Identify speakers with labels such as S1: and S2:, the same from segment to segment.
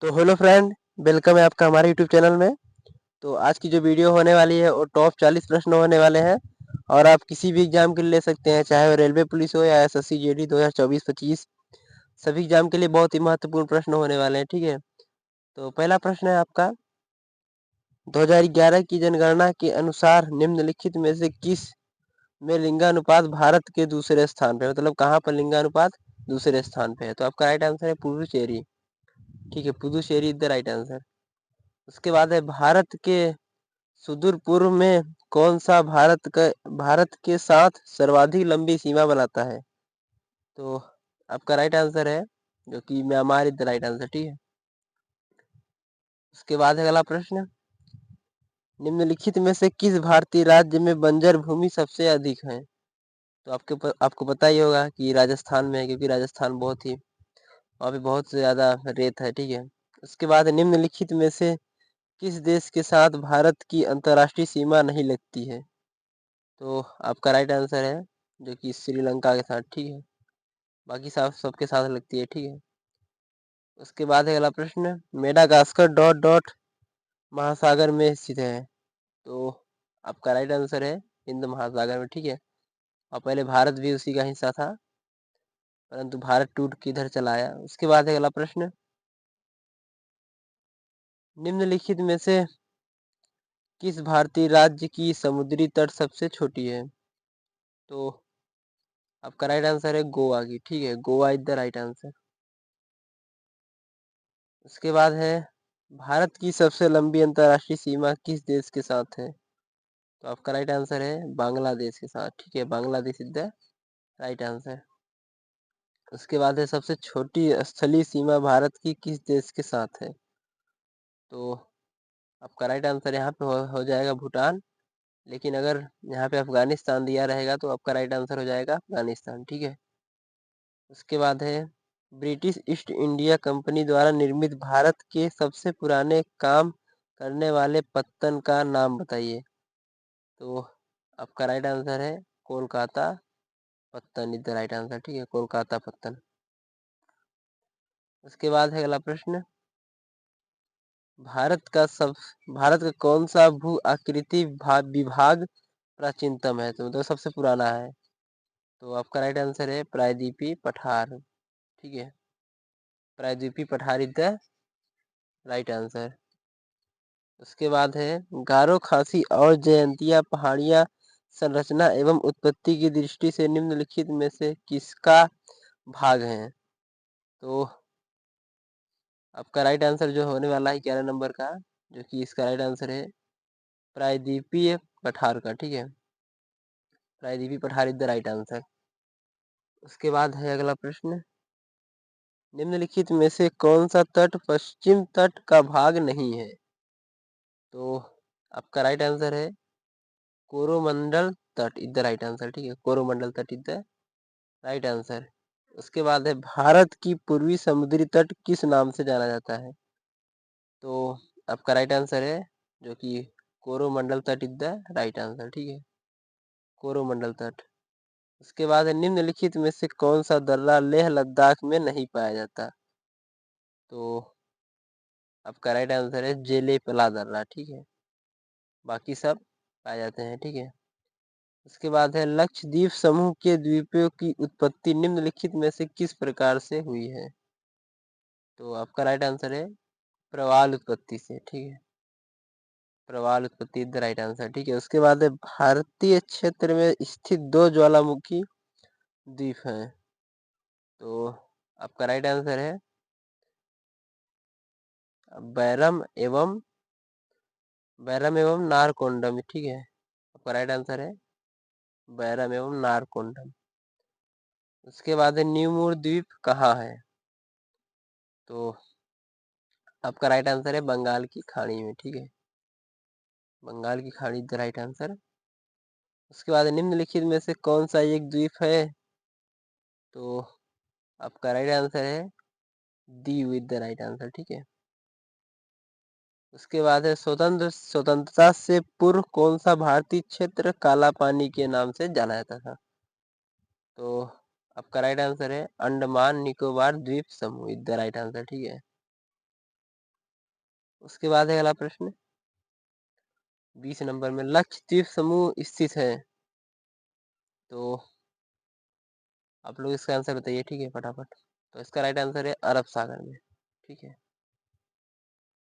S1: तो hello friend, welcome है आपका हमारे यूट्यूब चैनल में। तो आज की जो वीडियो होने वाली है वो टॉप 40 प्रश्न होने वाले हैं। और आप किसी भी एग्जाम के लिए ले सकते हैं, चाहे वो रेलवे पुलिस हो या एसएससी जीडी 2024-25। सभी एग्जाम के लिए बहुत ही महत्वपूर्ण प्रश्न होने वाले हैं, ठीक है। तो पहला प्रश्न है आपका, 2011 की जनगणना के अनुसार निम्नलिखित में से किस में लिंगानुपात भारत के दूसरे स्थान पे है? मतलब कहाँ पर लिंगानुपात दूसरे स्थान पे है? तो आपका राइट आंसर है पुडुचेरी। ठीक है, Puducherry is the right answer. उसके बाद है, भारत के सुदूर पूर्व में कौन सा भारत के साथ सर्वाधिक लंबी सीमा बनाता है? तो आपका राइट आंसर है जो कि Myanmar is the right answer. ठीक है। उसके बाद है अगला प्रश्न, निम्नलिखित में से किस भारतीय राज्य में बंजर भूमि सबसे अधिक है? तो आपको पता ही होगा कि राजस्थान में है, क्योंकि राजस्थान बहुत ही वहाँ पे बहुत से ज्यादा रेत है। ठीक है। उसके बाद निम्नलिखित में से किस देश के साथ भारत की अंतर्राष्ट्रीय सीमा नहीं लगती है? तो आपका राइट आंसर है जो कि श्रीलंका के साथ। ठीक है। बाकी सब सबके साथ लगती है। ठीक है। उसके बाद है अगला प्रश्न, मेडागास्कर डॉट डॉट महासागर में स्थित है? तो आपका राइट आंसर है हिंद महासागर में। ठीक है। और पहले भारत भी उसी का हिस्सा था, परंतु भारत टूट के इधर चला आया। उसके बाद है अगला प्रश्न, निम्नलिखित में से किस भारतीय राज्य की समुद्री तट सबसे छोटी है? तो आपका राइट आंसर है गोवा की। ठीक है, Goa is the right answer. उसके बाद है, भारत की सबसे लंबी अंतर्राष्ट्रीय सीमा किस देश के साथ है? तो आपका राइट आंसर है बांग्लादेश के साथ। ठीक है, Bangladesh is the right answer. उसके बाद है, सबसे छोटी स्थलीय सीमा भारत की किस देश के साथ है? तो आपका राइट आंसर यहाँ पे हो जाएगा भूटान। लेकिन अगर यहाँ पे अफगानिस्तान दिया रहेगा तो आपका राइट आंसर हो जाएगा अफगानिस्तान। ठीक है। उसके बाद है, ब्रिटिश ईस्ट इंडिया कंपनी द्वारा निर्मित भारत के सबसे पुराने काम करने वाले पत्तन का नाम बताइए? तो आपका राइट आंसर है कोलकाता पत्तन इज द राइट आंसर। ठीक है, कोलकाता पत्तन। उसके बाद है अगला प्रश्न, भारत का कौन सा भू आकृति विभाग प्राचीनतम है? तो मतलब सबसे पुराना है। तो आपका राइट आंसर है प्रायद्वीपीय पठार। ठीक है, प्रायद्वीपीय पठार इज द राइट आंसर। उसके बाद है, गारो खासी और जयंतिया पहाड़ियाँ संरचना एवं उत्पत्ति की दृष्टि से निम्नलिखित में से किसका भाग है? तो आपका राइट आंसर जो होने वाला है 11 नंबर का, जो कि इसका राइट आंसर है प्रायद्वीपीय पठार का। ठीक है, प्रायद्वीपीय पठार इज द राइट आंसर। उसके बाद है अगला प्रश्न, निम्नलिखित में से कौन सा तट पश्चिम तट का भाग नहीं है? तो आपका राइट आंसर है कोरोमंडल तट इज द राइट आंसर। ठीक है, कोरोमंडल तट इज द राइट आंसर। उसके बाद है, भारत की पूर्वी समुद्री तट किस नाम से जाना जाता है? तो आपका राइट आंसर है जो कि कोरोमंडल तट इज द राइट आंसर। ठीक है, कोरोमंडल तट। उसके बाद है, निम्नलिखित में से कौन सा दर्रा लेह लद्दाख में नहीं पाया जाता? तो आपका राइट आंसर है जेले पला दर्रा। ठीक है, बाकी सब पाए जाते हैं। ठीक है। उसके बाद है, लक्षद्वीप समूह के द्वीपों की उत्पत्ति निम्नलिखित में से किस प्रकार से हुई है? तो आपका राइट आंसर है प्रवाल उत्पत्ति से। ठीक है, प्रवाल उत्पत्ति द राइट आंसर। ठीक है। उसके बाद है, भारतीय क्षेत्र में स्थित दो ज्वालामुखी द्वीप हैं। तो आपका राइट आंसर है बैरम एवं नारकोंडम। ठीक है, आपका राइट आंसर है बैरम एवं नारकोंडम। उसके बाद है, न्यूमूर द्वीप कहाँ है? तो आपका राइट आंसर है बंगाल की खाड़ी में। ठीक है, बंगाल की खाड़ी द राइट आंसर। उसके बाद निम्नलिखित में से कौन सा एक द्वीप है? तो आपका राइट आंसर है Diu with the right answer. ठीक है। उसके बाद है, स्वतंत्रता से पूर्व कौन सा भारतीय क्षेत्र काला पानी के नाम से जाना जाता था? तो आपका राइट आंसर है अंडमान निकोबार द्वीप समूह इज द राइट आंसर। ठीक है। उसके बाद है अगला प्रश्न 20 नंबर में, लक्षद्वीप समूह स्थित है। तो आप लोग इसका आंसर बताइए, ठीक है, फटाफट। तो इसका राइट आंसर है अरब सागर में, ठीक है।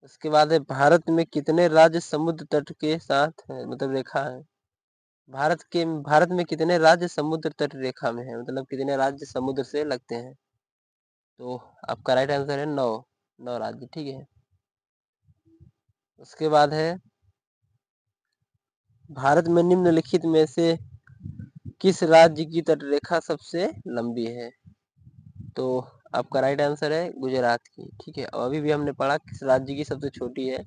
S1: उसके बाद है, भारत में कितने राज्य समुद्र तट के साथ है, मतलब रेखा है। भारत में कितने राज्य समुद्र तट रेखा में है, मतलब कितने राज्य समुद्र से लगते हैं। तो आपका राइट आंसर है 9, 9 राज्य, ठीक है। उसके बाद है, भारत में निम्नलिखित में से किस राज्य की तटरेखा सबसे लंबी है। तो आपका राइट आंसर है गुजरात की, ठीक है। और अभी भी हमने पढ़ा किस राज्य की सबसे छोटी है,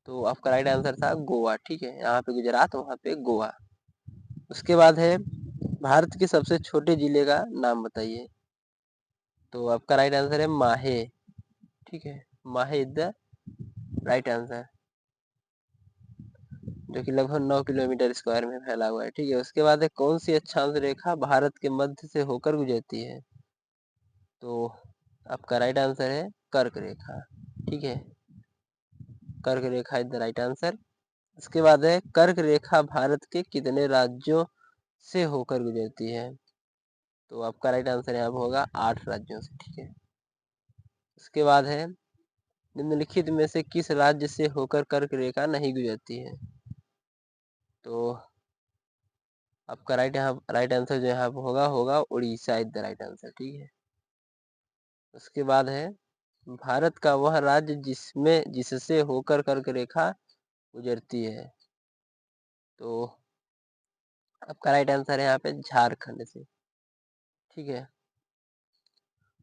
S1: तो आपका राइट आंसर था गोवा, ठीक है। यहाँ पे गुजरात, वहाँ पे गोवा। उसके बाद है, भारत के सबसे छोटे जिले का नाम बताइए। तो आपका राइट आंसर है माहे, ठीक है। माहे इज द राइट आंसर, जो कि लगभग 9 किलोमीटर स्क्वायर में फैला हुआ है, ठीक है। उसके बाद है, कौन सी अक्षांश रेखा भारत के मध्य से होकर गुजरती है। तो आपका राइट आंसर है कर्क रेखा, ठीक है। कर्क रेखा इज द राइट आंसर। इसके बाद है, कर्क रेखा भारत के कितने राज्यों से होकर गुजरती है। तो आपका राइट आंसर यहाँ पर होगा 8 राज्यों से, ठीक है। उसके बाद है, निम्नलिखित में से किस राज्य से होकर कर्क रेखा नहीं गुजरती है। तो आपका राइट आंसर जो यहाँ पर होगा होगा Orissa is the right answer, ठीक है। उसके बाद है, भारत का वह राज्य जिससे होकर कर्क रेखा गुजरती है। तो आपका राइट आंसर है यहाँ पे झारखंड से, ठीक है।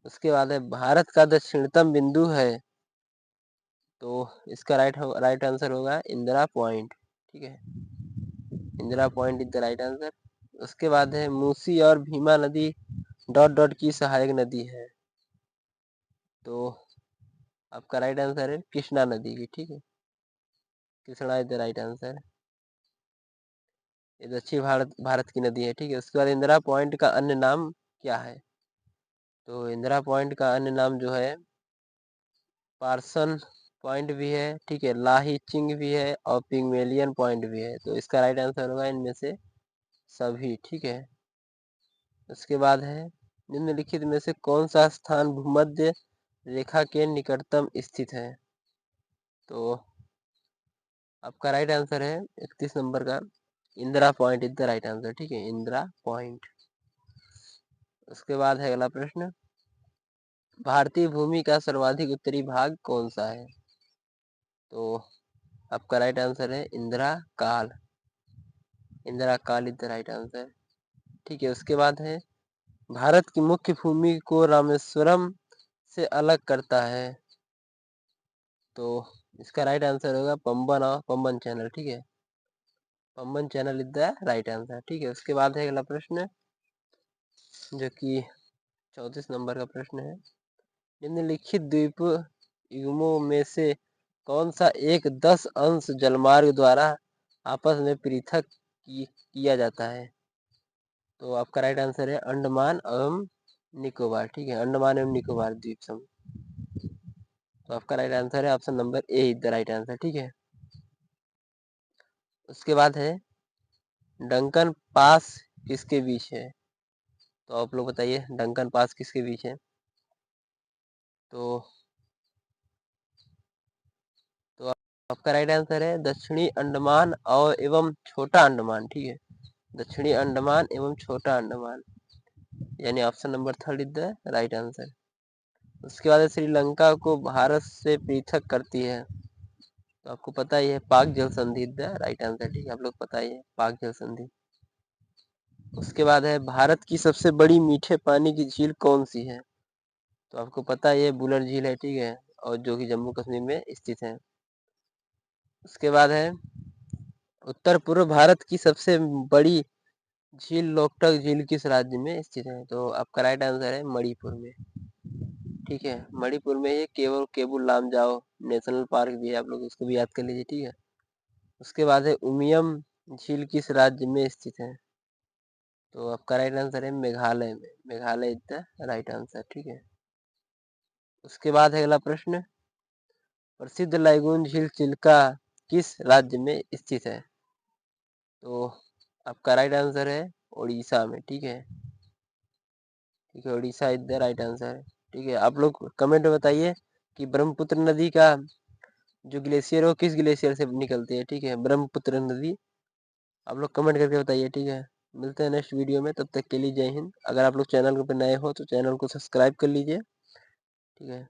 S1: उसके बाद है, भारत का दक्षिणतम बिंदु है। तो इसका राइट आंसर होगा इंदिरा पॉइंट, ठीक है। Indira point is the right answer. उसके बाद है, मूसी और भीमा नदी डॉट डॉट की सहायक नदी है। तो आपका राइट आंसर है कृष्णा नदी की, ठीक है। Krishna is the right answer. ये दक्षिण भारत की नदी है, ठीक है। उसके बाद, इंदिरा पॉइंट का अन्य नाम क्या है। तो इंदिरा पॉइंट का अन्य नाम जो है, पार्सन पॉइंट भी है, ठीक है, लाही चिंग भी है और पिग्मेलियन पॉइंट भी है। तो इसका राइट आंसर होगा इनमें से सभी, ठीक है। उसके बाद है, निम्नलिखित में से कौन सा स्थान भूमध्य रेखा के निकटतम स्थित है। तो आपका राइट आंसर है 31 नंबर का Indira point is the right answer, ठीक है, इंदिरा पॉइंट। उसके बाद है अगला प्रश्न, भारतीय भूमि का सर्वाधिक उत्तरी भाग कौन सा है। तो आपका राइट आंसर है इंदिरा काल, इंदिरा काल इज द राइट आंसर, ठीक है। उसके बाद है, भारत की मुख्य भूमि को रामेश्वरम से अलग करता है। तो इसका राइट आंसर होगा पंबन और पंबन चैनल, ठीक है। Pamban channel is the right answer, ठीक है। उसके बाद है अगला प्रश्न, जो कि 34 नंबर का प्रश्न है, निम्नलिखित द्वीप युग्मों में से कौन सा एक 10 अंश जलमार्ग द्वारा आपस में पृथक किया जाता है। तो आपका राइट आंसर है अंडमान एवं निकोबार, ठीक है, अंडमान एवं निकोबार द्वीप समूह। तो आपका राइट आंसर है option number A is the right answer, ठीक है। उसके बाद है, डंकन पास किसके बीच है। तो आप लोग बताइए डंकन पास किसके बीच है। तो आपका राइट आंसर है दक्षिणी अंडमान और एवं छोटा अंडमान, ठीक है, दक्षिणी अंडमान एवं छोटा अंडमान, यानी option number 3 is the right answer. उसके बाद श्रीलंका को भारत से पृथक करती है। तो आपको पता ही है पाक जल संधि इज द राइट आंसर, ठीक है, आप लोग पता ही है पाक जल संधि। उसके बाद है, भारत की सबसे बड़ी मीठे पानी की झील कौन सी है। तो आपको पता है ये बुलर झील है, ठीक है, और जो कि जम्मू कश्मीर में स्थित है। उसके बाद है, उत्तर पूर्व भारत की सबसे बड़ी झील लोकटक झील किस राज्य में स्थित है। तो आपका राइट आंसर है मणिपुर में, ठीक है। मणिपुर में ये केबुल लामजाओ नेशनल पार्क भी है, आप लोग उसको भी याद कर लीजिए, ठीक है। उसके बाद है, उमियम झील किस राज्य में स्थित है। तो आपका राइट आंसर है मेघालय में, Meghalaya is the right answer, ठीक है। उसके बाद है अगला प्रश्न, प्रसिद्ध लाइगुन झील चिल्का किस राज्य में स्थित है? तो आपका राइट आंसर है उड़ीसा में। ठीक है, ठीक है, Orissa is the right answer. ठीक है, आप लोग कमेंट में बताइए कि ब्रह्मपुत्र नदी का जो ग्लेशियर है वो किस ग्लेशियर से निकलती है। ठीक है, ब्रह्मपुत्र नदी, आप लोग कमेंट करके बताइए। ठीक है, मिलते हैं नेक्स्ट वीडियो में, तब तक के लिए जय हिंद। अगर आप लोग चैनल पे नए हो तो चैनल को सब्सक्राइब कर लीजिए। ठीक है।